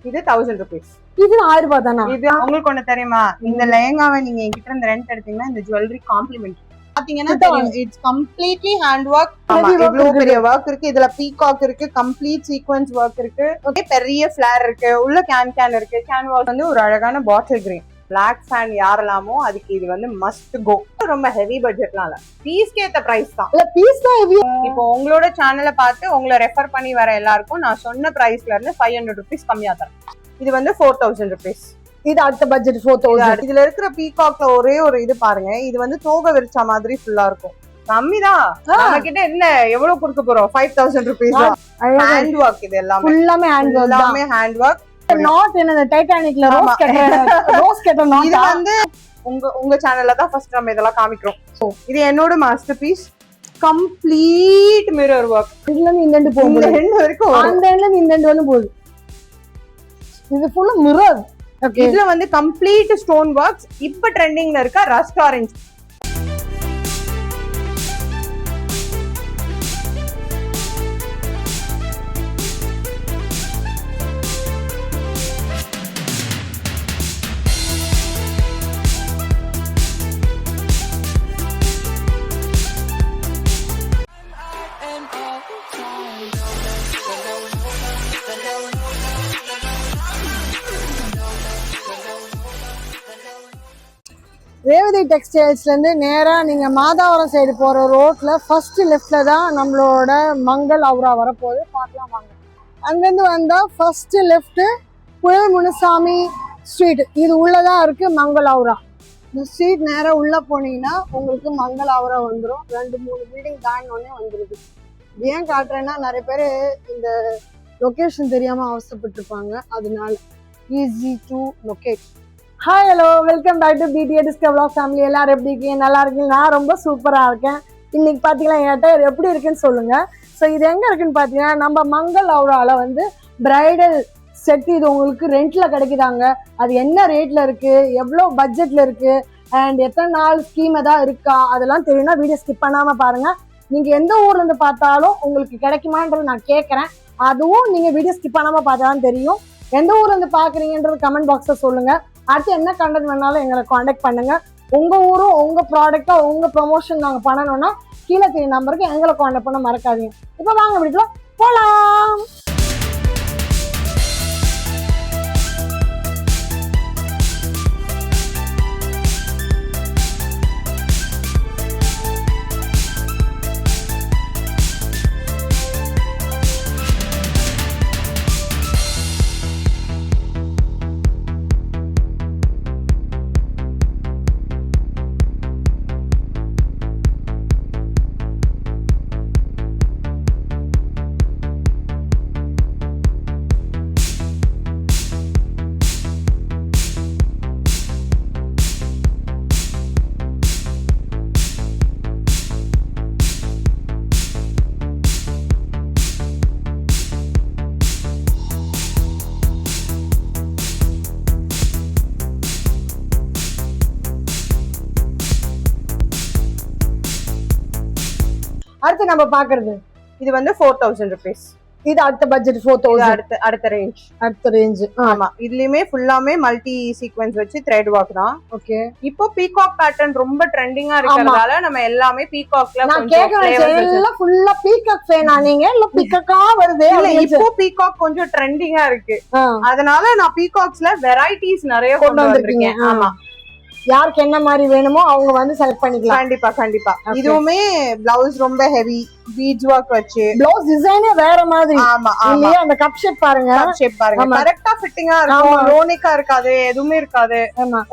இது 1000 rupees. இது 1000 ரூபாய் தானா? இது உங்களுக்கு ஒண்ணு தெரியுமா, இந்த லெஹங்காவை நீங்க என்கிட்ட இருந்து ரெண்ட் எடுத்தீங்கன்னா இந்த ஜுவல்லரி காம்ப்ளிமெண்ட் பாத்தீங்கன்னா இட்ஸ் கம்ப்ளீட்லி ஹேண்ட் ஒர்க். இவ்வளவு பெரிய ஒர்க் இருக்கு, இதுல பீகாக் இருக்கு, கம்ப்ளீட் சீக்வென்ஸ் ஒர்க் இருக்கு, பெரிய ஃபிளேர் இருக்கு, உள்ள கேன் இருக்கு. கேன்வாஸ் வந்து ஒரு அழகான பாட்டில் கிரீன் பிளாக் ஃபேன் யாரெல்லாமோ அதுக்கு இது வந்து மஸ்ட் கோ. ரொம்ப ஹெவி பட்ஜெட்லாம் இல்ல, பீஸ்க்கு ஏத்த பிரைஸ் தான். இல்ல பீஸ் தான் ஹெவி. இப்போ உங்களோட சேனலை பார்த்து உங்களை ரெஃபர் பண்ணி வர எல்லாருக்கும் நான் சொன்ன பிரைஸ்ல இருந்து 500 rupees கம்மியா தரேன். இது வந்து 4000 rupees. இது அடுத்த பட்ஜெட் 4000. இதுல இருக்கிற பீகாக்ல ஒரே ஒரு இது பாருங்க, இது வந்து தோகை விரிச்சா மாதிரி ஃபுல்லா இருக்கும். கம்மிதான், நம்ம கிட்ட என்ன எவ்வளவு கொடுக்க போறோம்? 5000 rupees. ஹேண்ட் ஒர்க், இது எல்லாமே ஃபுல்லாமே ஹேண்ட் ஒர்க், எல்லாமே ஹேண்ட் ஒர்க். நாட் என்ன டைட்டானிக்ல ரோஸ் கட்டர் நாட். இது வந்து உங்க சேனல்ல தான் ஃபர்ஸ்ட் நம்ம இதெல்லாம் காமிக்கிறோம். இது என்னோட masterpiece, complete mirror work. இதுல இருந்து இந்த எண்ட் போகுது, ரெண்டு வரைக்கும் அந்த எண்ட்ல இருந்து இந்த எண்ட் வந்து போகுது. இது ஃபுல்லா மிரர். இதுல வந்து கம்ப்ளீட் ஸ்டோன் ஒர்க்ஸ். இப்ப ட்ரெண்டிங்ல இருக்க ரஸ்ட் ஆரஞ்சு. ரேவதி டெக்ஸ்டைல்ஸ்ல இருந்து நேரா நீங்க மாதாவரம் சைடு போற ரோட்ல ஃபர்ஸ்ட் லெஃப்ட்ல தான் நம்மளோட மங்கள் அவுரா வரப்போகுது. பார்க்கலாம் வாங்க. அங்கிருந்து வந்தா ஃபர்ஸ்ட் லெஃப்ட் புயல் முனுசாமி ஸ்ட்ரீட், இது உள்ளதான் இருக்கு மங்கள் அவுரா. இந்த ஸ்ட்ரீட் நேரா உள்ள போனீங்கன்னா உங்களுக்கு மங்கள் அவுரா வந்துடும். 2-3 பில்டிங் தாண்டினோடனே வந்துருது. ஏன் காட்டுறேன்னா நிறைய பேர் இந்த லொக்கேஷன் தெரியாம அவசரப்பட்டிருப்பாங்க, அதனால easy to locate. Hi hello, welcome back to PDA discover vlog family. எல்லாரும் எப்படி இருக்கீங்க? நல்லா இருக்கீங்க? நான் ரொம்ப சூப்பராக இருக்கேன். இன்னைக்கு பார்த்தீங்கன்னா என்கிட்ட எப்படி இருக்குன்னு சொல்லுங்க. ஸோ இது எங்கே இருக்குன்னு பார்த்தீங்கன்னா நம்ம மங்கள் அவுரால வந்து பிரைடல் செட் இது உங்களுக்கு ரெண்ட்ல கிடைக்குதாங்க. அது என்ன ரேட்ல இருக்கு, எவ்வளோ பட்ஜெட்ல இருக்கு, அண்ட் எத்தனை நாள் ஸ்கீம் ஏதாவது இருக்கா, அதெல்லாம் தெரியும்னா வீடியோ ஸ்கிப் பண்ணாம பாருங்க. நீங்க எந்த ஊர்ல இருந்து பார்த்தாலும் உங்களுக்கு கிடைக்குமான்றது நான் கேட்கறேன். அதுவும் நீங்க வீடியோ ஸ்கிப் பண்ணாம பார்த்தாதான் தெரியும். எந்த ஊர்ல இருந்து பாக்குறீங்கன்றது கமெண்ட் பாக்ஸ்ல சொல்லுங்க. அடுத்து என்ன கண்டென்ட் வேணாலும் எங்களை காண்டாக்ட் பண்ணுங்க. உங்க ஊரும் உங்க ப்ராடக்டா உங்க ப்ரொமோஷன் நாங்க பண்ணணும்னா கீழே தெரிய நம்பருக்கு எங்களை காண்டாக்ட் பண்ண மறக்காதீங்க. இப்ப வாங்க வீட்டுல போலாம். அடுத்து நம்ம பாக்குறது இது வந்து 4000 rupees. இது அடுத்த பட்ஜெட் 4000. அடுத்த ரேஞ்ச். ஆமா, இதுலயுமே ஃபுல்லாமே மல்டி சீக்வென்ஸ் வச்சு த்ரெட் ஒர்க் தான். ஓகே. இப்போ பீகாக் பேட்டர்ன் ரொம்ப ட்ரெண்டிங்கா இருக்கறதால நம்ம எல்லாமே பீகாக்ல நான் கேக்குறேன், எல்லாம் ஃபுல்லா பீகாக் ஃபேனா நீங்க? இல்ல பீகாக்கா வருது? இல்ல, இப்போ பீகாக் கொஞ்சம் ட்ரெண்டிங்கா இருக்கு, அதனால நான் பீகாக்ஸ்ல வெரைட்டிஸ் நிறைய கொண்டு வந்திருக்கேன். ஆமா, யாருக்கு என்ன மாதிரி வேணுமோ அவங்க வந்து செலக்ட் பண்ணிக்கலாம். கண்டிப்பா கண்டிப்பா. இதுவுமே பிளவுஸ் ரொம்ப ஹெவி பீட்ஸ் ஒர்க் வச்சு பிளவுஸ் டிசைனே வேற மாதிரி. ஆமா ஆமா, அந்த கப் ஷேப் பாருங்க, கப் ஷேப் பாருங்க, கரெக்ட்டா ஃபிட்டிங்கா இருக்கும், லோனிக்கா இருக்காது, எதுவுமே இருக்காது.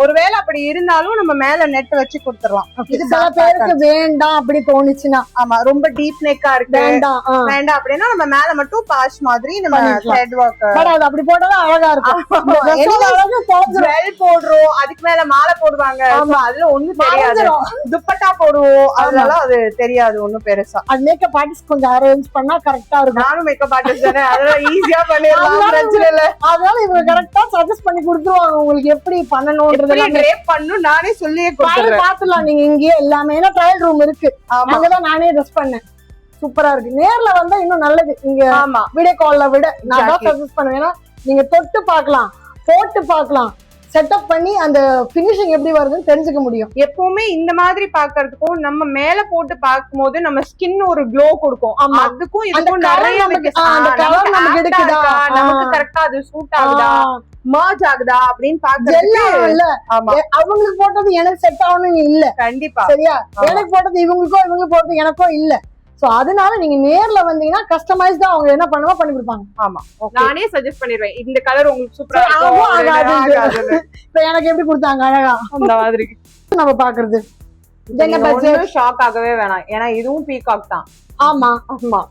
ஒருவேளை அப்படி இருந்தாலும் நம்ம மேல நெட் வச்சு கொடுத்துறலாம். இது சில பேருக்கு வேண்டாம் அப்படி தோணுச்சுன்னா, ஆமா ரொம்ப டீப் நெக்கா இருக்கு வேண்டாம் அப்படின்னா நம்ம மேல மட்டும் பாஷ் மாதிரி நம்ம த்ரெட் ஒர்க், பட் அது அப்படி போட்டாலும் அழகா இருக்கும். ஜுவல் போடுறோம், அதுக்கு மேல மாலை போடுவாங்க, அதுல ஒண்ணும் தெரியாது. துப்பட்டா போடுவோம், அதனால அது தெரியாது ஒண்ணும் பெருசா. அது மேக்கப் ஆர்டிஸ்ட் கொஞ்சம் அரேஞ்ச் பண்ணா கரெக்டா இருக்கும். நானும் மேக்கப் ஆர்டிஸ்ட் தானே, அதனால ஈஸியா பண்ணிடலாம், பிரச்சனை இல்ல. அதனால இவங்க கரெக்டா சஜஸ்ட் பண்ணி கொடுத்துருவாங்க உங்களுக்கு எப்படி பண்ணணும்ன்றது. ட்ரேப் பண்ணனும் நானே சொல்லியே கொடுத்துறேன். பாத்துலாம் நீங்க இங்கேயே எல்லாமே, ஏன்னா ட்ரையல் ரூம் இருக்கு, அங்கதான் நானே ட்ரெஸ் பண்ணேன். சூப்பரா இருக்கு. நேர்ல வந்தா இன்னும் நல்லது. இங்க வீடியோ கால்ல விட நான் தான் சஜஸ்ட் பண்ணுவேன். நீங்க தொட்டு பார்க்கலாம், போட்டு பார்க்கலாம், செட்டப் பண்ணி அந்த பினிஷிங் எப்படி வருதுன்னு தெரிஞ்சுக்க முடியும். எப்பவுமே இந்த மாதிரி பாக்குறதுக்கும் நம்ம மேல போட்டு பார்க்கும்போது நம்ம ஸ்கின் ஒரு க்ளோ கொடுக்கும். அதுக்கும் இதுக்கும் நிறைய நமக்கு கரெக்டா அது சூட் ஆகுதா, மர்ஜ் ஆகுதா அப்படின்னு பாக்குறது. அவங்களுக்கு போட்டது எனக்கு செட் ஆகணும்னு இல்ல, கண்டிப்பா சரியா? எனக்கு போட்டது இவங்களுக்கும் இவங்களுக்கு போட்டது எனக்கும் இல்ல. சோ அதனால நீங்க நேர்ல வந்தீங்கன்னா கஸ்டமைஸ்டா அவங்க என்ன பண்ணுவா பண்ணி கொடுப்பாங்க. ஆமா, நானே சஜஸ்ட் பண்ணிடுவேன், இந்த கலர் உங்களுக்கு சூப்பரா இருக்கும். இப்ப எனக்கு எப்படி கொடுத்தாங்க அழகா அந்த மாதிரி நம்ம பாக்குறது. ஷாக் ஆகவே வேணாம், ஏன்னா இதுவும் பீகாக் தான். ஆமா ஆமா,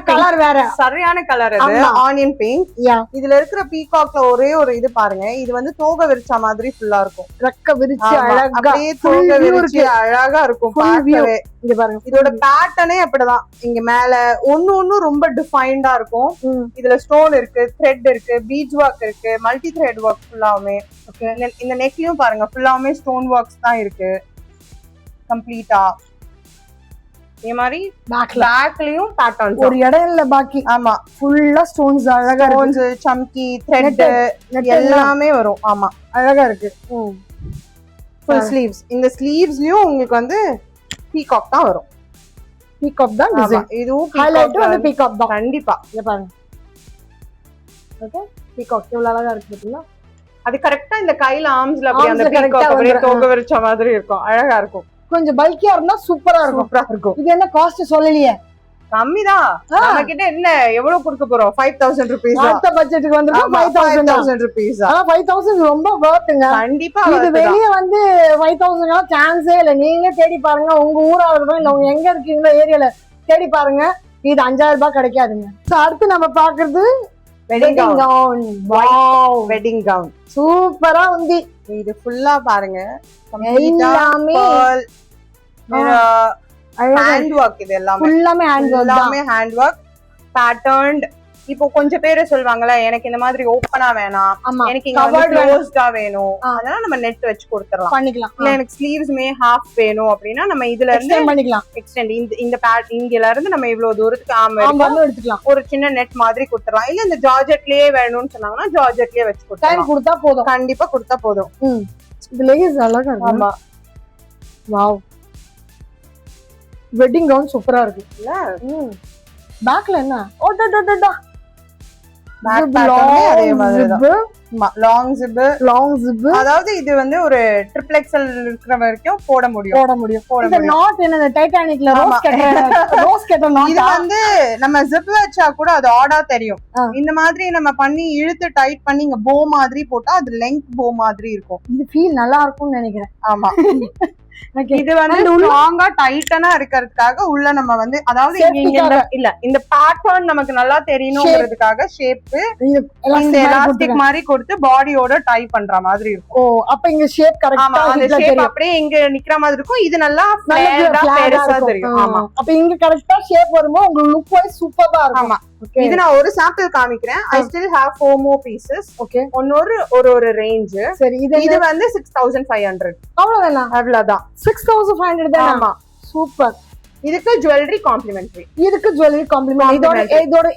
கலர் வேற, சரியான கலர். இது ஆனியன் பிங்க். இதுல இருக்கிற பீகாக்ல ஒரே ஒரு இது பாருங்க, இது வந்து தோகை விரிச்சா மாதிரி ஃபுல்லா இருக்கும். ரெக்க விரிச்சு அழகா தோகை விரிச்சு அழகா இருக்கும் பார்க்கவே. இங்க பாருங்க, இதோட பேட்டர்னே அப்படிதான். இங்க மேல ஒண்ணு ரொம்ப டிஃபைன்டா இருக்கும். இதுல ஸ்டோன் இருக்கு, த்ரெட் இருக்கு, பீச் ஒர்க் இருக்கு, மல்டி த்ரெட் ஒர்க் ஃபுல்லாவுமே. இந்த நெக்லயும் பாருங்க, ஃபுல்லாவுமே ஸ்டோன் ஒர்க்ஸ் தான் இருக்கு கம்ப்ளீட்டா. இதே மாதிரி பேக்லயும் பேட்டர்ன்ஸ், ஒரு இடம் இல்ல பாக்கி. ஆமா, ஃபுல்லா ஸ்டோன்ஸ், அழகா ஸ்டோன்ஸ், சம்கி, த்ரெட் எல்லாமே வரும். ஆமா, அழகா இருக்கு. Full sleeves. இந்த ஸ்லீவ்ஸ்லயும் உங்களுக்கு வந்து பீகாக் தான் வரும். பீகாக் தான் டிசைன். இதுவும் ஹைலைட் வந்து பீகாக் தான் கண்டிப்பா. இங்க பாருங்க, ஓகே, பீகாக் எவ்வளவு அழகா இருக்கு பாத்தீங்களா? அது கரெக்டா இந்த கையில ஆர்ம்ஸ்ல அப்படியே அந்த பீகாக் அப்படியே தோகை விரிச்ச மாதிரி இருக்கும், அழகா இருக்கும். கொஞ்சம் பல்கியா இருந்தா சூப்பரா இருக்கும். இது என்ன காஸ்ட் சொல்லலையே, கம்மிதான். நம்ம கிட்ட என்ன எவ்வளவு கொடுக்க போறோம்? 5000 ரூபீஸ். அடுத்த பட்ஜெட்டுக்கு வந்து 5000 ரூபீஸ். 5000 ரொம்ப வர்த்துங்க கண்டிப்பா. இது வெளியே வந்து 5000 சான்ஸே இல்ல. நீங்களே தேடி பாருங்க, உங்க ஊரா இருக்கட்டும் இல்ல உங்க எங்க இருக்கீங்களோ ஏரியால தேடி பாருங்க, இது 5000 ரூபாய் கிடைக்காதுங்க. அடுத்து நம்ம பாக்குறது wedding gown. Wow, wedding gown சூப்பரா வந்து. இது ஃபுல்லா பாருங்க, எல்லாமே ஹேண்ட் ஒர்க். இது எல்லாமே ஹேண்ட் ஒர்க், பேட்டர்ன்ட். இப்போ கொஞ்சம் பேரு சொல்லுவாங்கல்ல, எனக்கு இந்த மாதிரி ஓப்பனா வேணாம், எனக்கு இங்க க்ளோஸ்டா வேணும், அதனால நம்ம நெட் வச்சு கொடுத்துடலாம், பண்ணிக்கலாம். இல்ல எனக்கு ஸ்லீவ்ஸ்மே ஹாஃப் வேணும் அப்படின்னா நம்ம இதுல இருந்து பண்ணிக்கலாம். எக்ஸ்டெண்ட் இந்த இங்கல இருந்து நம்ம இவ்வளவு தூரத்துக்கு ஆமா எடுத்துக்கலாம், ஒரு சின்ன நெட் மாதிரி கொடுத்துடலாம். இல்ல இந்த ஜார்ஜெட்லயே வேணும்னு சொன்னாங்கன்னா ஜார்ஜெட்லயே வச்சு கொடுத்தா போதும். கண்டிப்பா கொடுத்தா போதும். இது லெகின்ஸ் அழகா இருக்கு. ஆமா, வாவ், வெட்டிங் கவுன் சூப்பரா இருக்கு இல்ல? பேக்ல என்ன ஓடடடடா, லாங் ஜிப். அதாவது இது வந்து ஒரு ட்ரிபிள் எக்ஸ்எல் இருக்கிற வரைக்கும் போட முடியும். இந்த நாட் என்ன டைட்டானிக்ல ரோஸ் கட்டர் நாட். இது வந்து நம்ம ஜிப் வச்சா கூட அது ஆடா தெரியும். இந்த மாதிரி நம்ம பண்ணி இழுத்து டைட் பண்ணி இங்க போ மாதிரி போட்டா அது லெங்த் போ மாதிரி இருக்கும். இது ஃபீல் நல்லா இருக்கும்னு நினைக்கிறேன். ஆமா, இது வந்து ஸ்ட்ராங்கா டைட்டனா இருக்கிறதுக்காக உள்ள நம்ம வந்து, அதாவது இல்ல இந்த பேட்டர்ன் நமக்கு நல்லா தெரியணும்ங்கிறதுக்காக ஷேப் இந்த எலாஸ்டிக் மாதிரி கொடுத்து பாடியோட டை பண்ற மாதிரி இருக்கும். ஓ, அப்ப இங்க ஷேப் கரெக்ட்டா அந்த ஷேப் அப்படியே இங்க நிக்கிற மாதிரி இருக்கும். இது நல்லா பெருசா தெரியும். ஆமா, அப்ப இங்க கரெக்ட்டா ஷேப் வரும்போது உங்களுக்கு லுக் வைஸ் சூப்பரா இருக்கும். ஆமா, இது நான் ஒரு சாம்பிள் காமிக்கிறேன். I still have 4 more pieces. Okay, ஒரு ரேஞ்ச். சரி, இது வந்து 6500. அவ்வளவுதான். 6500 தான். ஆமா, சூப்பர். இதுக்கு ஜுவல்லரி காம்ப்ளிமெண்டரி. இதோட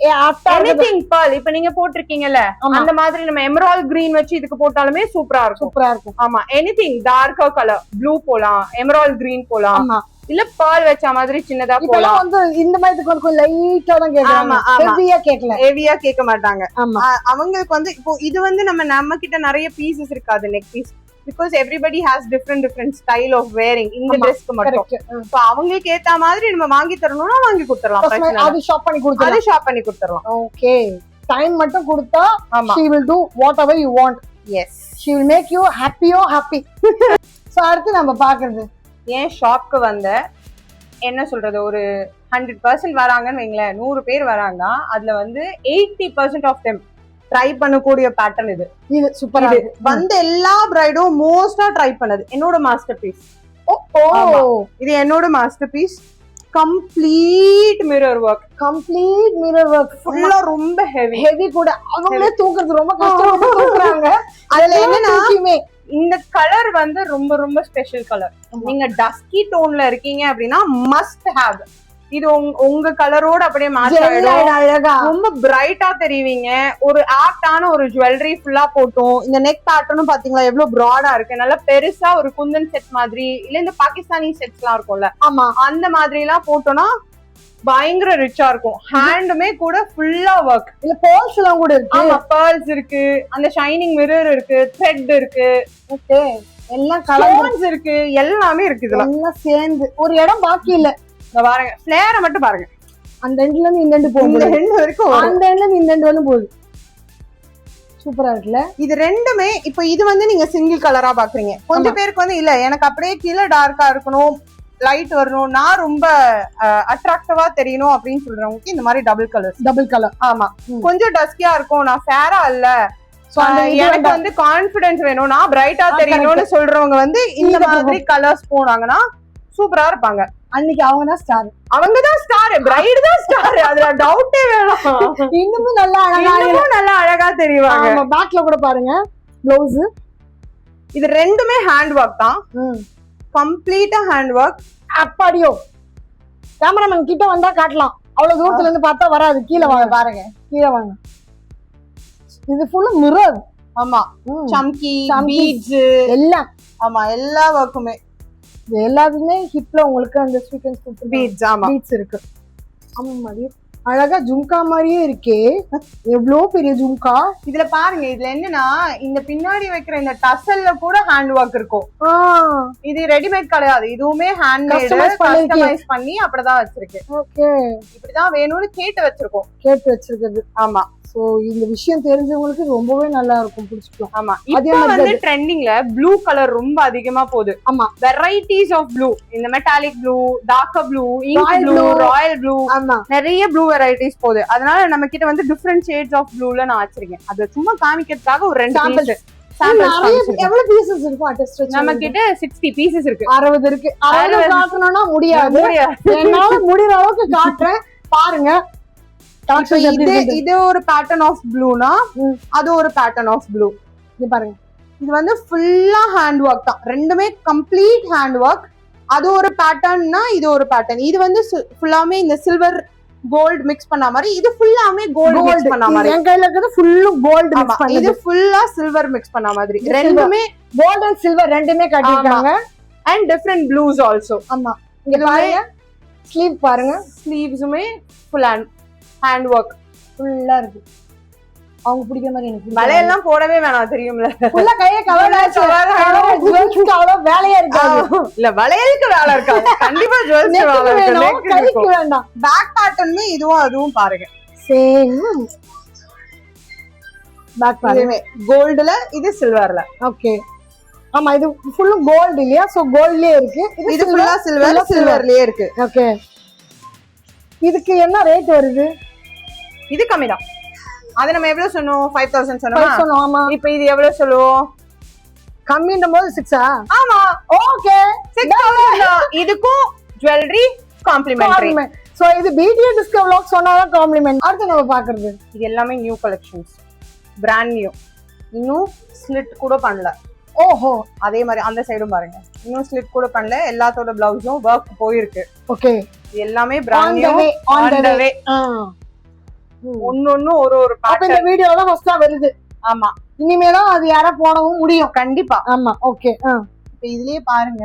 எனிதிங் pearl இப்ப நீங்க போட்டிருக்கீங்கல்ல, அந்த மாதிரி நம்ம எமரால்ட் கிரீன் வச்சு இதுக்கு போட்டாலுமே சூப்பரா இருக்கும். ஆமா, எனிதிங் டார்க்கர் கலர், ப்ளூ போலாம், எமரால்ட் கிரீன் போலாம், இல்ல pearl வச்ச மாதிரி சின்னதா போலாம். வந்து இந்த மாதிரி கொஞ்சம் லைட்டா தான் கேக்குறாங்க, ஹெவியா கேட்க மாட்டாங்க. அவங்களுக்கு வந்து இப்போ இது வந்து நம்ம கிட்ட நிறைய பீசஸ் இருக்காது neck piece, because everybody has different style of wearing இந்த ட்ரெஸ்க்கு மட்டும். சோ அவங்களுக்கு ஏத்த மாதிரி நம்ம வாங்கி தரணும்னா வாங்கி கொடுத்துறலாம், பிரச்சனை இல்ல. அது ஷாப் பண்ணி கொடுத்துறலாம். ஓகே, டைம் மட்டும் கொடுத்தா she will do whatever you want. Yes, she will make you happy. So அடுத்து நம்ம பாக்குறது, ஏன் ஷாப்க்கு வந்த என்ன சொல்றது, ஒரு 100% வராங்கன்னு வைங்களேன், 100 பேர் வராங்க, அதுல வந்து 80% ஆஃப் them ட்ரை பண்ணக்கூடிய பேட்டர்ன். இது சூப்பரா வந்து எல்லா பிரைடும் மோஸ்டா ட்ரை பண்ணது என்னோட மாஸ்டர் பீஸ். இது என்னோட masterpiece. Complete mirror work ஃபுல்லா ரொம்ப ஹெவி கூட, அவங்களே தூக்குறது ரொம்ப கஷ்டம் தூக்குறாங்க. அதுல என்னன்னா இந்த கலர் வந்து ரொம்ப ரொம்ப ஸ்பெஷல் கலர். நீங்க டஸ்கி டோன்ல இருக்கீங்க அப்படின்னா மஸ்ட் ஹேவ். இது உங்க கலரோட அப்படியே மேட்ச் ஆயிடும். அழகா ரொம்ப பிரைட்டா தெரியுவீங்க. ஒரு ஆப்டான ஒரு ஜுவல்லரி ஃபுல்லா போட்டோம். இந்த நெக் பேட்டர்னும் பாத்தீங்களா எவ்வளவு ப்ராடா இருக்கு. நல்லா பெருசா ஒரு குந்தன் செட் மாதிரி, இல்ல இந்த பாகிஸ்தானி செட்ஸ் எல்லாம் இருக்கும்ல, ஆமா அந்த மாதிரி எல்லாம் போட்டோம்னா பயங்கர ரிச்சா இருக்கும். ஹேண்டுமே கூட ஃபுல்லா ஒர்க். இல்ல பேர்ல்ஸ் எல்லாம் கூட இருக்கு. ஆமா, பேர்ல்ஸ் இருக்கு, அந்த ஷைனிங் மிரர் இருக்கு, த்ரெட் இருக்கு, ஓகே, எல்லாம் கலர்ஸ் இருக்கு, எல்லாமே இருக்கு. இதெல்லாம் எல்லாம் சேர்ந்து ஒரு இடம் பாக்கி இல்ல. பாருங்க, ஃபிளேரை மட்டும் பாருங்க. அந்த எண்ட்ல இருந்து இந்த எண்டு போகுது, ரெண்டு வரைக்கும் அந்த எண்ட்ல இருந்து இந்த எண்டு வந்து போகுது. சூப்பரா இருக்குல்ல. இது ரெண்டுமே இப்ப இது வந்து நீங்க சிங்கிள் கலரா பாக்குறீங்க. கொஞ்சம் பேருக்கு வந்து இல்ல எனக்கு அப்படியே கீழே டார்க்கா இருக்கணும், லைட் வரணும், நான் ரொம்ப அட்ராக்டிவா தெரியணும் அப்படின்னு சொல்றவங்களுக்கு இந்த மாதிரி டபுள் கலர். ஆமா, கொஞ்சம் டஸ்கியா இருக்கும், நான் ஃபேரா இல்ல, எனக்கு வந்து கான்பிடன்ஸ் வேணும், நான் பிரைட்டா தெரியணும்னு சொல்றவங்க வந்து இந்த மாதிரி கலர்ஸ் போனாங்கன்னா சூப்பரா இருப்பாங்க. அன்னைக்கு அவங்கதான் ஸ்டார், அவங்கதான் ஸ்டார், பிரைட் தான் ஸ்டார், அதுல டவுட்டே வேணாம். இன்னமும் நல்லா அழகா தெரியுவாங்க. பேக்ல கூட பாருங்க ப்ளவுஸ். இது ரெண்டுமே ஹேண்ட் ஒர்க் தான், கம்ப்ளீட்டா ஹேண்ட் ஒர்க். அப்பாடியோ, கேமராமேன் கிட்ட வந்தா காட்டலாம், அவ்வளவு தூரத்துல இருந்து பார்த்தா வராது. கீழே வாங்க பாருங்க, கீழே வாங்க. இது ஃபுல்லா மிரர். ஆமா, சம்கி பீட்ஸ் எல்லாம். ஆமா, எல்லா ஒர்க்குமே எல்லாத்துமே ஹிப்ல உங்களுக்கு அந்த சீக்வென்ஸ் பீட்ஸ். ஆமா, பீட்ஸ் இருக்கு. ஆமா மாதிரி அழகா ஜும்கா மாதிரியே இருக்கே, எவ்வளவு பெரிய ஜும்கா. இதுல பாருங்க, இதுல என்னன்னா இந்த பின்னாடி வைக்கிற இந்த டசல்ல கூட ஹேண்ட் ஒர்க் இருக்கும். இது ரெடிமேட் கிடையாது, இதுவுமே ஹேண்ட் கஸ்டமைஸ் பண்ணி அப்படிதான் வச்சிருக்கு. ஓகே, இப்படிதான் வேணும்னு கேட்டு வச்சிருக்கிறது. ஆமா, சோ இந்த விஷயம் தெரிஞ்சவங்களுக்கு ரொம்பவே நல்லா இருக்கும், பிடிச்சிக்கும். ஆமா, இப்போ வந்து ட்ரெண்டிங்ல ப்ளூ கலர் ரொம்ப அதிகமா போகுது. ஆமா, வெரைட்டிஸ் ஆஃப் ப்ளூ, இந்த metallic blue, darker blue, ink blue, Royal blue, நிறைய ப்ளூ வெரைட்டிஸ் போகுது. அதனால நம்ம கிட்ட வந்து டிஃபரெண்ட் ஷேட்ஸ் ஆஃப் ப்ளூல நான் வச்சிருக்கேன். அது சும்மா காமிக்கிறதுக்காக ஒரு 2 பீஸ் எவ்வளவு பீசஸ் இருக்கும் அட்டஸ்ட் நம்ம கிட்ட 60 பீசஸ் இருக்கு. 60 இருக்கு. 60 காட்டணும்னா முடியாது, என்னால முடியற அளவுக்கு காட்டுறேன் பாருங்க. இது ஒரு பேட்டர்ன் ஆஃப் ப்ளூனா, அது ஒரு பேட்டர்ன் ஆஃப் ப்ளூ. இது பாருங்க, இது வந்து ஃபுல்லா ஹேண்ட் ஒர்க் தான், ரெண்டுமே கம்ப்ளீட் ஹேண்ட் ஒர்க். அது ஒரு பேட்டர்ன்னா இது ஒரு பேட்டர்ன். இது வந்து ஃபுல்லாமே இந்த சில்வர் கோல்ட் மிக்ஸ் பண்ண மாதிரி, இது ஃபுல்லாமே கோல்ட் மிக்ஸ் பண்ண மாதிரி. என் கையில இருக்குது ஃபுல்லும் கோல்ட் மிக்ஸ் பண்ணி, இது ஃபுல்லா சில்வர் மிக்ஸ் பண்ண மாதிரி. ரெண்டுமே கோல்ட் அண்ட் சில்வர் ரெண்டுமே காட்டிருக்காங்க. And different blues also. ஆமா, இங்க பாருங்க, ஸ்லீவ் பாருங்க, ஸ்லீவ்ஸுமே ஃபுல் ஹேண்ட் ஒர்க் ஃபுல்லா இருக்கு. அவங்க பிடிக்கிற மாதிரி எனக்கு வளையெல்லாம் போடவே வேணாம், தெரியும்ல, ஃபுல்லா கையை கவர் அவ்வளவு வேலையா இருக்காது. இல்ல, வளையலுக்கு வேலை இருக்காது, கண்டிப்பா ஜுவல்ஸ் கைக்கு வேண்டாம். பேக் பேட்டர்னுமே இதுவும் அதுவும் பாருங்க, சேம் பேக் பாருங்க, கோல்டுல இது சில்வர்ல. ஓகே, ஆமா, இது ஃபுல்லும் கோல்டு இல்லையா, சோ கோல்ட்லயே இருக்கு. இது ஃபுல்லா சில்வர்லயே இருக்கு. ஓகே, இதுக்கு என்ன ரேட் வருது? இது கம்மிதான். அது நம்ம எவ்வளவு சொன்னோம்? 5000 சொன்னோம். ஆமா, இப்போ இது எவ்வளவு சொல்லுவோம்? கம்மின்ற போது 6. ஆமா, ஓகே, 6000 தான். இதுக்கும் ஜுவல்லரி காம்ப்ளிமெண்டரி. சோ இது பிடிஏ டிஸ்க் vlog சொன்னாதான் காம்ப்ளிமெண்ட். அடுத்து நம்ம பாக்குறது இது எல்லாமே நியூ கலெக்ஷன்ஸ், பிராண்ட் நியூ. இன்னும் ஸ்லிட் கூட பண்ணல. ஓஹோ, அதே மாதிரி அந்த சைடும் பாருங்க, இன்னும் ஸ்லிட் கூட பண்ணல. எல்லாத்தோட பிளவுஸும் ஒர்க் போயிருக்கு. ஓகே, இது எல்லாமே பிராண்ட் நியூ, ஆன் தி வே. ஒன்னொன்னு ஒரு பேட்டர்ன். இந்த வீடியோல ஃபர்ஸ்டா வருது. ஆமா, இனிமேதான் அது யாரா போடவும் முடியும் கண்டிப்பா. ஆமா, ஓகே. இப்ப இதுலயே பாருங்க,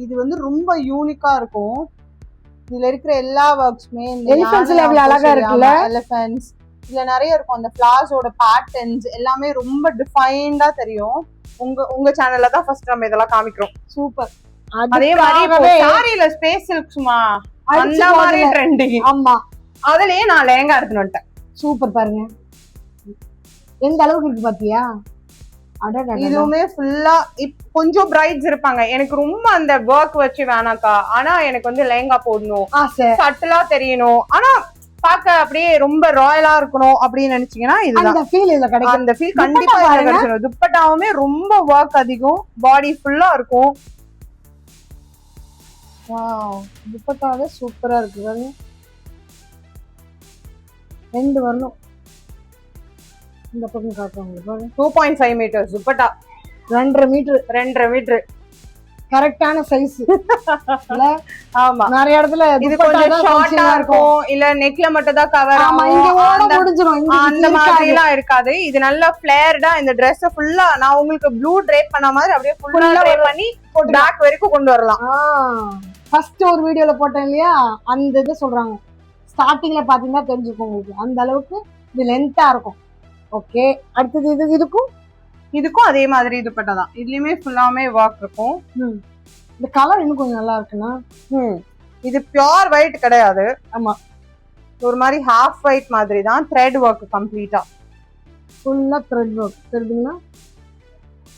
இது வந்து ரொம்ப யூனிக்கா இருக்கும். இதுல இருக்கிற எல்லா ஒர்க்ஸ்மே எலிஃபன்ட்ஸ்ல அழகா இருக்குல்ல, எலிஃபன்ட்ஸ் இதுல நிறைய இருக்கும். அந்த ஃபிளார்ஸோட பேட்டர்ன்ஸ் எல்லாமே ரொம்ப டிஃபைன்டா தெரியும். உங்க சேனல்ல தான் ஃபர்ஸ்ட் நம்ம இதெல்லாம் காமிக்கிறோம். சூப்பர். அதே மாதிரி சாரில ஸ்பேஸ் சில்க்ஸ்மா அந்த மாதிரி ட்ரெண்டிங். ஆமா, அதுலயே நான் லெஹங்கா எடுத்துட்டு வந்துட்டேன். சூப்பர், பாருங்க எந்த அளவுக்கு இருக்கு பாத்தியா. இதுவுமே ஃபுல்லா கொஞ்சம் பிரைட்ஸ் இருப்பாங்க, எனக்கு ரொம்ப அந்த ஒர்க் வச்சு வேணாக்கா, ஆனா எனக்கு வந்து லெஹங்கா போடணும், சட்டலா தெரியணும், ஆனா பாக்க அப்படியே ரொம்ப ராயலா இருக்கணும் அப்படின்னு நினைச்சீங்கன்னா இதுதான் அந்த ஃபீல். இதுல கிடைக்கும் அந்த ஃபீல் கண்டிப்பா கிடைக்கும். துப்பட்டாவுமே ரொம்ப ஒர்க் அதிகம், பாடி ஃபுல்லா இருக்கும். வாவ், துப்பட்டாவே சூப்பரா இருக்கு. ரெண்டு வரணும், இந்த பக்கம் காட்டுவாங்க பாருங்க. 2.5 மீட்டர் துப்பட்டா, 2.5 மீட்டர். கரெக்டான சைஸ் இல்ல ஆமா நிறைய இடத்துல இது கொஞ்சம் ஷார்ட்டா இருக்கும் இல்ல நெக்ல மட்டும் தான் கவர் ஆகும் அந்த மாதிரி எல்லாம் இருக்காது இது நல்ல ஃபிளேர்டா இந்த Dress ஃபுல்லா நான் உங்களுக்கு ப்ளூ ட்ரேப் பண்ண மாதிரி அப்படியே ஃபுல்லா ட்ரேப் பண்ணி பேக் வரைக்கும் கொண்டு வரலாம் ஃபர்ஸ்ட் ஒரு வீடியோல போட்டேன் இல்லையா அந்த இது சொல்றாங்க ஸ்டார்டிங்ல பாத்தீங்கன்னா தெரிஞ்சுக்கும் உங்களுக்கு அந்த அளவுக்கு இது லென்த்தா இருக்கும் ஓகே அடுத்தது இதுக்கும் அதே மாதிரி துப்பட்டா தான் இதுலயுமே ஃபுல்லாமே ஒர்க் இருக்கும் இந்த கலர் இன்னும் கொஞ்சம் நல்லா இருக்குன்னா இது பியூர் ஒயிட் கிடையாது ஆமா ஒரு மாதிரி ஹாஃப் ஒயிட் மாதிரி தான் த்ரெட் ஒர்க் கம்ப்ளீட்டா ஃபுல்லா த்ரெட் ஒர்க் தெரியுதுங்களா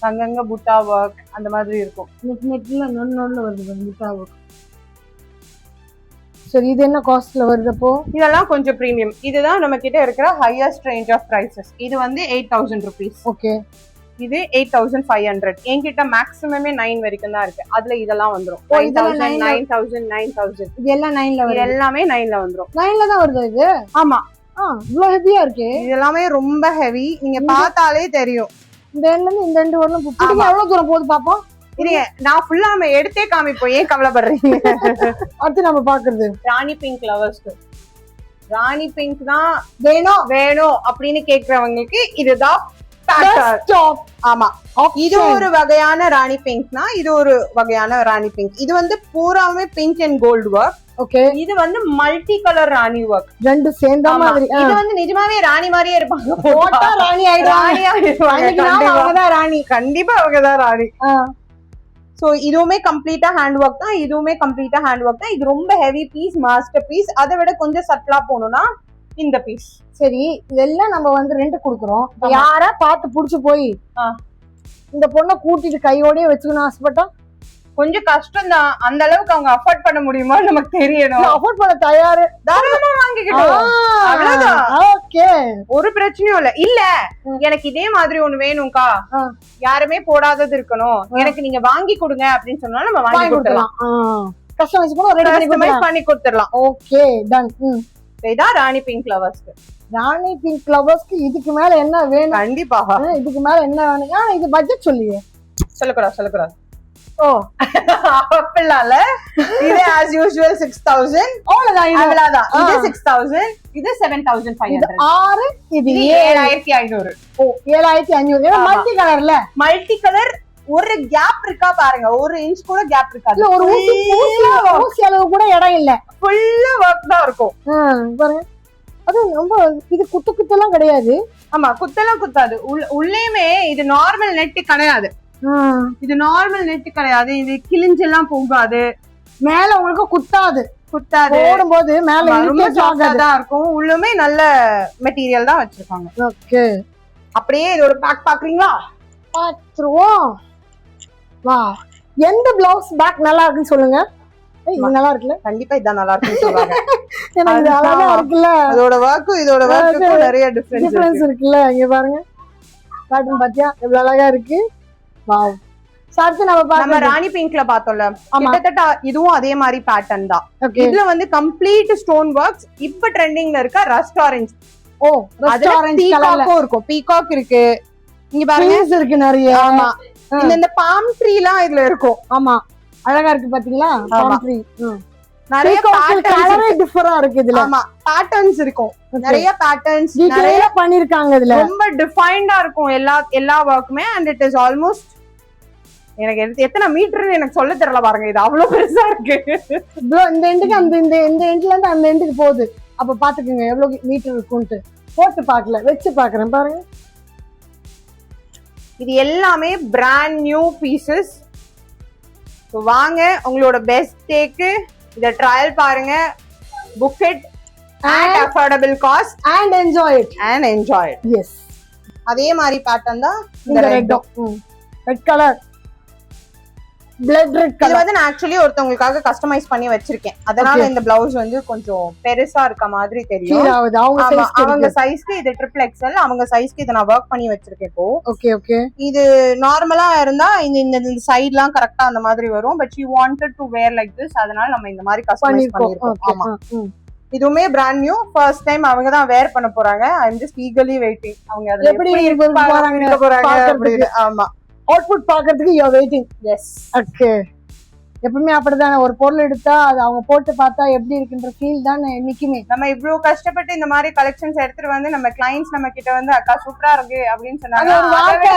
அங்கங்க புட்டா ஒர்க் அந்த மாதிரி இருக்கும் நெட்ல நொல்ல வருது புட்டா ஒர்க் சரி இது என்ன காஸ்ட்ல வருது அப்போ இதெல்லாம் கொஞ்சம் பிரீமியம் இதுதான் நம்ம கிட்ட இருக்கிற ஹையஸ்ட் ரேஞ்ச் ஆஃப் பிரைசஸ் இது வந்து 8000 rupees ஓகே இது 8500 என்கிட்ட மேக்ஸிமமே 9 வரைக்கும் தான் இருக்கு அதுல இதெல்லாம் வந்துரும் 9000 இது எல்லாம் 9ல வருது எல்லாமே 9ல வந்துரும் 9ல தான் வருது இது ஆமா இவ்ளோ ஹெவியா இருக்கு இது எல்லாமே ரொம்ப ஹெவி நீங்க பார்த்தாலே தெரியும் இந்த எண்ட்ல இருந்து இந்த எண்ட் வரணும் புடிங்க எவ்வளவு தூரம் போகுது பாப்போம் இல்லையே நான் ஃபுல்லா நம்ம எடுத்தே காமிப்போம் ஏன் கவலைப்படுறீங்க அடுத்து நம்ம பாக்குறது ராணி பிங்க் லவர்ஸ்க்கு ராணி பிங்க் தான் வேணும் அப்படின்னு கேக்குறவங்களுக்கு இதுதான் ஆமா இது ஒரு வகையான ராணி பிங்க்னா இது ஒரு வகையான ராணி பிங்க் இது வந்து பூராமே pink and gold work okay இது வந்து மல்டி கலர் ராணி ஒர்க் ரெண்டு சேர்ந்த மாதிரி இது வந்து நிஜமாவே ராணி மாதிரியே இருப்பாங்க போட்டா ராணி ஆயிடுவாங்க ராணி கண்டிப்பா அவங்கதான் ராணி சோ இதுவுமே கம்ப்ளீட்டா ஹேண்ட் ஒர்க் தான் இதுவுமே கம்ப்ளீட்டா ஹேண்ட் ஒர்க் தான் இது ரொம்ப ஹெவி பீஸ் மாஸ்டர் பீஸ் அதை விட கொஞ்சம் சட்டலா போகணும்னா இந்த பீஸ் சரி இதெல்லாம் நம்ம வந்து ரெண்ட் குடுக்குறோம் யாரா பார்த்து புடிச்சு போய் இந்த பொண்ணை கூட்டிட்டு கையோடய வச்சுக்கணும் ஆசைப்பட்டா கொஞ்சம் கஷ்டம் தான் அந்த அளவுக்கு அவங்க அஃபோர்ட் பண்ண முடியுமா நமக்கு தெரியணும் அஃபோர்ட் பண்ண தயாரு தாராளமா வாங்கிக்கிட்டோம் அவ்வளவுதான் ஓகே ஒரு பிரச்சனையும் இல்ல எனக்கு இதே மாதிரி ஒண்ணு வேணும்க்கா யாருமே போடாதது இருக்கணும் எனக்கு நீங்க வாங்கி கொடுங்க அப்படின்னு சொன்னா நம்ம வாங்கி கொடுத்துடலாம் கஸ்டமைஸ் பண்ணி கொடுத்துடலாம் ஓகே டன் இதான் ராணி பிங்க் லவர்ஸ்க்கு ராணி பிங்க் லவர்ஸ்க்கு இதுக்கு மேல என்ன வேணும் கண்டிப்பாக இதுக்கு மேல என்ன வேணும் இது பட்ஜெட் சொல்லியே சொல்லக்கூடாது ஓ அப்படிலாம்ல இது as usual 6000 அவ்வளவுதான் இது 6000 இது 7500 ஆறு இது 7500 ஓ 7500 ஏன்னா மல்டி கலர்ல மல்டி கலர் ஒரு கேப் இருக்கா பாருங்க ஒரு இன்ச் கூட கேப் இருக்காது ஒரு ஊசி அளவு கூட இடம் இல்ல ஃபுல்லா ஒர்க் தான் இருக்கும் பாருங்க அது ரொம்ப இது குத்தெல்லாம் கிடையாது ஆமா குத்தெல்லாம் குத்தாது உள்ளேயுமே இது நார்மல் நெட் கிடையாது இது நார்மல் நெட் கிடையாது இது கிழிஞ்செல்லாம் போகாது மேல உங்களுக்கு குத்தாது ஓடும்போது மேல ரொம்ப சாஃப்டா தான் இருக்கும் உள்ளுமே நல்ல மெட்டீரியல் தான் வச்சிருக்காங்க ஓகே அப்படியே இதோட பேக் பாக்குறீங்களா பாத்துருவோம் வா எந்த பிளவுஸ் பேக் நல்லா இருக்குன்னு சொல்லுங்க இது நல்லா இருக்குல்ல கண்டிப்பா இதான் நல்லா இருக்குன்னு சொல்றாங்க எனக்கு இது அழகா இருக்குல்ல அதோட வர்க்கும் இதோட வர்க்கும் நிறைய டிஃபரன்ஸ் இருக்குல்ல இங்க பாருங்க காட்டன் பாத்தியா எவ்வளவு அழகா இருக்கு வாவ் சார்த்து நம்ம ராணி பிங்க்ல பார்த்தோம்ல கிட்டத்தட்ட இதுவும் அதே மாதிரி பேட்டர்ன் தான் இதுல வந்து கம்ப்ளீட் ஸ்டோன் ஒர்க்ஸ் இப்ப ட்ரெண்டிங்ல இருக்க ரஸ்ட் ஆரஞ்சு ஓ ரஸ்ட் ஆரஞ்சு கலர்ல இருக்கும் பீகாக் இருக்கு இங்க பாருங்க இருக்கு நிறைய ஆமா இந்த பாம் ட்ரீ எல்லாம் இதுல இருக்கும் ஆமா அழகா இருக்கு பாத்தீங்களா பாம் ட்ரீ நிறைய கலரே டிஃபரண்டா இருக்கு இதுல ஆமா பேட்டர்ன்ஸ் இருக்கும் நிறைய பேட்டர்ன்ஸ் நிறைய பண்ணிருக்காங்க இதுல ரொம்ப டிஃபைன்டா இருக்கும் எல்லா வர்க்குமே அண்ட் இட் இஸ் ஆல்மோஸ்ட் எனக்கு எத்தனை மீட்டர்னு எனக்கு சொல்ல தெரியல பாருங்க இது அவ்வளவு பெருசா இருக்கு இந்த எண்டுக்கு அந்த இந்த எண்ட்ல இருந்து அந்த எண்டுக்கு போகுது அப்ப பாத்துக்கோங்க எவ்வளவு மீட்டர் இருக்கும்ட்டு போட்டு பாக்கல வச்சு பாக்குறேன் பாருங்க இது எல்லாமே பிராண்ட் நியூ பீசஸ் வாங்க உங்களோட பெஸ்ட் டேக்கு இத ட்ரையல் பாருங்க book it at affordable cost and enjoy it yes அதே மாதிரி பேட்டர்ன் தான் இந்த red colour blood red colour வந்து நான் ஆக்சுவலி ஒருத்தவங்களுக்காக கஸ்டமைஸ் பண்ணி வச்சிருக்கேன் அதனால இந்த பிளவுஸ் வந்து கொஞ்சம் பெருசா இருக்க மாதிரி தெரியும் அவங்க சைஸ்க்கு இது ட்ரிபிள் எக்ஸ்எல் அவங்க சைஸ்க்கு இத நான் வர்க் பண்ணி வச்சிருக்கேன் இப்போ ஓகே இது நார்மலா இருந்தா இந்த சைடுலாம் கரெக்ட்டா அந்த மாதிரி வரும் but you wanted to wear like this அதனால நம்ம இந்த மாதிரி கஸ்டமைஸ் பண்ணிருக்கோம் ஆமா இதுவுமே பிராண்ட் நியூ ஃபர்ஸ்ட் டைம் அவங்க தான் வேர் பண்ண போறாங்க ஐ அம் ஜஸ்ட் ஈகர்லி வெயிட்டிங் அவங்க அத எப்படி இருக்க போறாங்க ஆமா அவுட்புட் பாக்கிறதுக்கு you are waiting S okay எப்பவுமே அப்படிதானே, ஒரு பொருள் எடுத்தா அது அவங்க போட்டு பார்த்தா எப்படி இருக்குன்ற ஃபீல் தானே என்னைக்குமே. நம்ம இவ்வளவு கஷ்டப்பட்டு இந்த மாதிரி கலெக்ஷன்ஸ் எடுத்துட்டு வந்து நம்ம கிளைண்ட்ஸ் நம்ம கிட்ட வந்து அக்கா சூப்பரா இருக்கு அப்படின்னு சொன்னாங்க.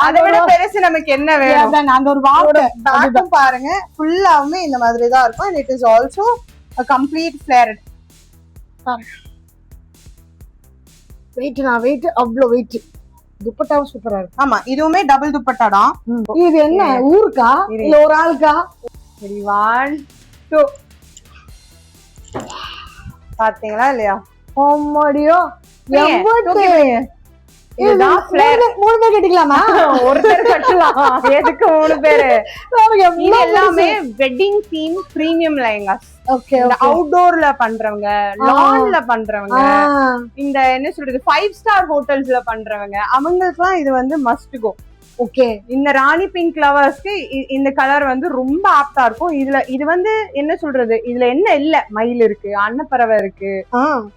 அதை விட பெருசு நமக்கு என்ன வேணும்? அந்த ஒரு வார்த்தை பாருங்க, ஃபுல்லாவுமே இந்த மாதிரி தான் இருக்கும். and it is also a complete flared. Weight அவ்வளவு வெயிட். துப்பட்டாவும் சூப்பரா இருக்கு. ஆமா, இதுவுமே டபுள் துப்பட்டா தான். இது என்ன ஊருக்கா இல்ல ஒரு ஆளுக்கா? சரி, 1 2 பாத்தீங்களா இல்லையா? ஓமடியோ இதுதான் ஃபிளேர். 3 பேர் கட்டிக்கலாமா? ஒருத்தர் கட்டலாம். எதுக்கு 3 பேரு? இது எல்லாமே wedding theme premium lehengas. Okay, இந்த அவுட்டோர்ல பண்றவங்க, லான்ல பண்றவங்க, இந்த என்ன சொல்றது 5 ஸ்டார் ஹோட்டல்ஸ்ல பண்றவங்க, அவங்களுக்குலாம் இது வந்து மஸ்ட் கோ. ஓகே, இந்த ராணி பிங்க் லவர்ஸ்க்கு இந்த கலர் வந்து ரொம்ப ஆப்டா இருக்கும். இது வந்து என்ன சொல்றது, இதுல என்ன இல்ல, மயில் இருக்கு, அன்னப்பறவை இருக்கு,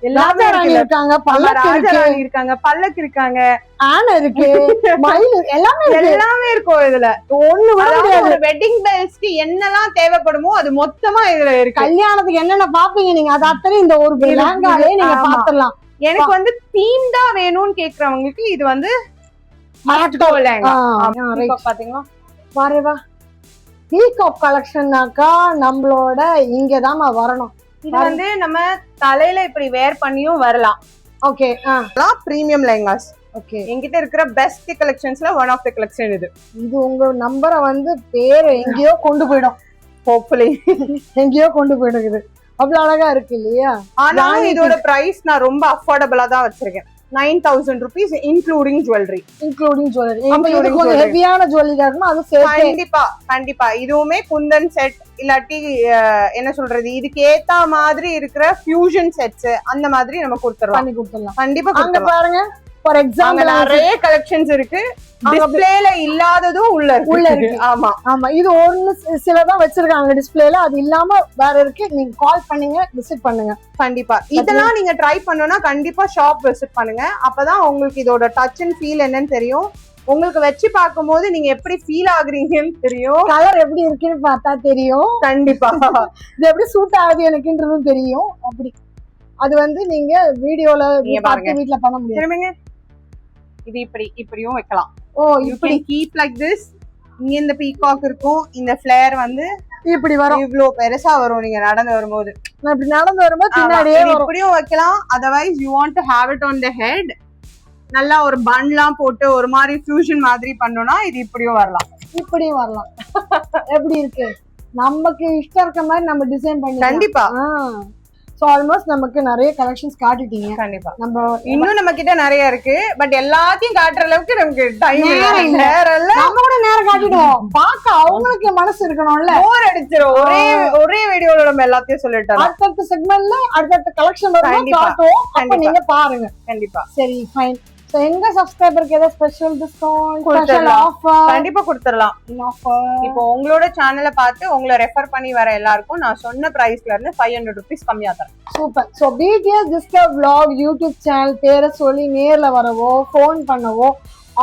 எல்லாமே இருக்காங்க, ராஜராணி இருக்காங்க, பல்லக்கு இருக்காங்க, ஆனை இருக்கு, மயில் எல்லாமே இருக்கும். இதுல ஒண்ணு ஒரு வெட்டிங் பெல்ஸ்க்கு என்னெல்லாம் தேவைப்படுமோ அது மொத்தமா இதுல இருக்கு. கல்யாணத்துக்கு என்னென்ன பாப்பீங்க நீங்க, அது அத்தனை இந்த ஒரு லெஹங்காலே நீங்க பாத்துடலாம். எனக்கு வந்து தீம்டா வேணும்னு கேக்குறவங்களுக்கு இது வந்து பாத்தீங்களா, வரவா பீகாக் கலெக்ஷன்னாக்கா நம்மளோட இங்கதான் வரணும். இது வந்து நம்ம தலையில இப்படி வேர் பண்ணியும் வரலாம். Okay, premium lehengas. ஓகே, என்கிட்ட இருக்கிற பெஸ்ட் கலெக்ஷன்ஸ்ல ஒன் ஆஃப் தி கலெக்ஷன் இது. இது உங்க நம்பரை வந்து பேரு எங்கேயோ கொண்டு போயிடும். ஹோப்ஃபுல்லி எங்கேயோ கொண்டு போயிடுது. அவ்வளவு அழகா இருக்கு இல்லையா? ஆனா இதோட பிரைஸ் நான் ரொம்ப அஃபோர்டபுளா தான் வச்சிருக்கேன். 9,000 rupees இன்க்ளூடிங் ஜுவல்லரி. ஹெவியான ஜுவல்லரி இருக்குமா அது சேர்த்து? கண்டிப்பா இதுவுமே குந்தன் செட் இல்லாட்டி என்ன சொல்றது, இதுக்கு ஏத்த மாதிரி இருக்கிற ஃபியூஷன் செட்ஸ் அந்த மாதிரி நம்ம கொடுத்துடலாம். கண்டிப்பா அங்க பாருங்க, ஃபார் எக்ஸாம்பிள் நிறைய கலெக்ஷன்ஸ் இருக்கு, டிஸ்ப்ளேல இல்லாததும் உள்ள இருக்கு. ஆமா, இது ஒன்னு சிலதான் வச்சிருக்காங்க டிஸ்ப்ளேல, அது இல்லாம வேற இருக்கு. நீங்க கால் பண்ணீங்க, விசிட் பண்ணுங்க. கண்டிப்பா இதெல்லாம் நீங்க ட்ரை பண்ணனும்னா கண்டிப்பா ஷாப் விசிட் பண்ணுங்க. அப்பதான் உங்களுக்கு இதோட டச் அண்ட் ஃபீல் என்னன்னு தெரியும். உங்களுக்கு வச்சு பார்க்கும்போது நீங்க எப்படி ஃபீல் ஆகுறீங்கன்னு தெரியும். கலர் எப்படி இருக்குன்னு பார்த்தா தெரியும். கண்டிப்பா இது எப்படி சூட் ஆகுது எனக்குன்றதும் தெரியும். அப்படி அது வந்து நீங்க வீடியோல பார்த்து வீட்ல பண்ண முடியும். இது இப்படியும் வைக்கலாம். ஓ, இப்படி கீப் லைக் திஸ். இங்க இந்த பீகாக் இருக்கும், இந்த ஃபிளேர் வந்து இப்படி வரும், இவ்ளோ பெருசா வரும். நீங்க நடந்து வரும்போது, நான் இப்படி நடந்து வரும்போது பின்னாடியே இப்படியும் வைக்கலாம். Otherwise you want to have it on the head, நல்லா ஒரு பன்லாம் போட்டு ஒரு மாதிரி ஃபியூஷன் மாதிரி பண்ணோம்னா இது இப்படியும் வரலாம். இப்படியும் வரலாம். எப்படி இருக்கு, நமக்கு இஷ்டம் இருக்க மாதிரி நம்ம டிசைன் பண்ணி. கண்டிப்பா. சோ ஆல்மோஸ்ட் நமக்கு நிறைய கலெக்ஷன்ஸ் காட்டிட்டீங்க. கண்டிப்பா நம்ம இன்னும் நம்ம கிட்ட நிறைய இருக்கு, பட் எல்லாத்தையும் காட்டுற அளவுக்கு நமக்கு டைம் இல்ல. நம்ம கூட நேரம் காட்டிடுவோம், பாக்க அவங்களுக்கு மனசு இருக்கணும்ல. போர் அடிச்சிரும் ஒரே வீடியோல நம்ம எல்லாத்தையும் சொல்லிட்டோம். அடுத்த செக்மெண்ட்ல அடுத்த கலெக்ஷன் காட்டுவோம், அப்ப நீங்க பாருங்க. கண்டிப்பா. சரி, ஃபைன். சோ எங்க சப்ஸ்கிரைபருக்கு ஏதாவது ஸ்பெஷல் டிஸ்கவுண்ட், ஸ்பெஷல் ஆஃபர் கண்டிப்பா கொடுத்துடலாம். இப்போ உங்களோட சேனலை பார்த்து உங்களை ரெஃபர் பண்ணி வர எல்லாருக்கும் நான் சொன்ன பிரைஸ்ல இருந்து 500 rupees கம்மியா தரேன். Super. So PDS discover vlog YouTube channel பேரை சொல்லி நேர்ல வரவோ ஃபோன் பண்ணவோ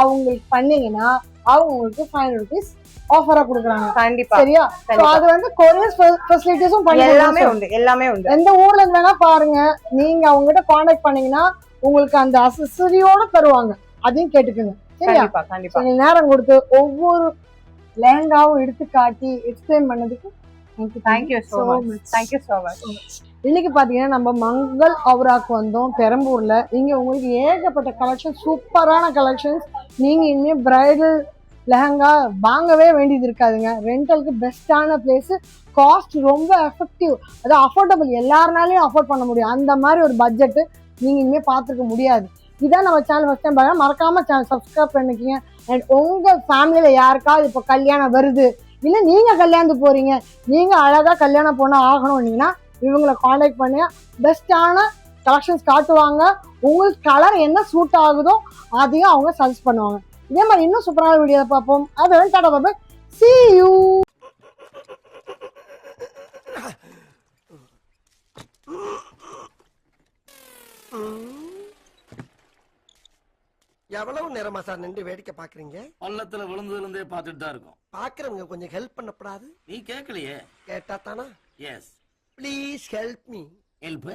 அவங்களுக்கு பண்ணீங்கன்னா அவங்க உங்களுக்கு 500 rupees ஆஃபரா கொடுக்குறாங்க. கண்டிப்பா. சரியா? அது வந்து கொரியர் ஃபெசிலிட்டிஸும் பண்ணி எல்லாமே உண்டு. எந்த ஊர்ல இருந்து வேணா பாருங்க, நீங்க அவங்க கிட்ட கான்டாக்ட் பண்ணீங்கன்னா உங்களுக்கு அந்த அசெசரியோட தருவாங்க. அதையும் கேட்டுக்குங்க. சரியா? கண்டிப்பா. நேரம் கொடுத்து ஒவ்வொரு லெஹங்காவும் எடுத்து காட்டி எக்ஸ்பிளைன் பண்ணதுக்கு thank you so much. இன்னைக்கு பாத்தீங்கன்னா நம்ம மங்கள் அவுராக்கு வந்தோம், பெரம்பூர்ல. இங்க உங்களுக்கு ஏகப்பட்ட கலெக்ஷன், சூப்பரான கலெக்ஷன்ஸ். நீங்க இனிமே பிரைடல் லெஹங்கா வாங்கவே வேண்டியது இருக்காதுங்க. ரெண்டலுக்கு பெஸ்டான பிளேஸ், காஸ்ட் ரொம்ப எஃபெக்டிவ், அது அஃபோர்டபுள், எல்லாருனாலையும் அஃபோர்ட் பண்ண முடியும். அந்த மாதிரி ஒரு பட்ஜெட் நீங்க இனிமே பார்த்துக்க முடியாது. இதான் நம்ம சேனல் ஃபர்ஸ்ட் டைம் பாருங்க, மறக்காம சேனல் சப்ஸ்கிரைப் பண்ணிக்கங்க. அண்ட் உங்க ஃபேமிலியில யாருக்காவது இப்போ கல்யாணம் வருது, இல்ல நீங்க கல்யாணத்துக்கு போறீங்க, நீங்க அழகா கல்யாணம் பொண்ணு ஆகணும்னீங்கன்னா இவங்களை காண்டாக்ட் பண்ணி பெஸ்டான கலெக்ஷன்ஸ் காட்டுவாங்க. உங்களுக்கு கலர் என்ன சூட் ஆகுதோ அதையும் அவங்க சஜஸ்ட் பண்ணுவாங்க. இதே மாதிரி இன்னும் சூப்பரான வீடியோ பார்ப்போம். அது டாடா பாய், see you. எவ்வளவு நேரமா சார் நின்று வேடிக்கை பாக்குறீங்க? பள்ளத்துல விழுந்ததுல இருந்தே பாத்துட்டு தான் இருக்கோம். பாக்குறவங்க கொஞ்சம் ஹெல்ப் பண்ணப்படாது? நீ கேட்கலையே. கேட்டா தானா? Yes. Please help me. Help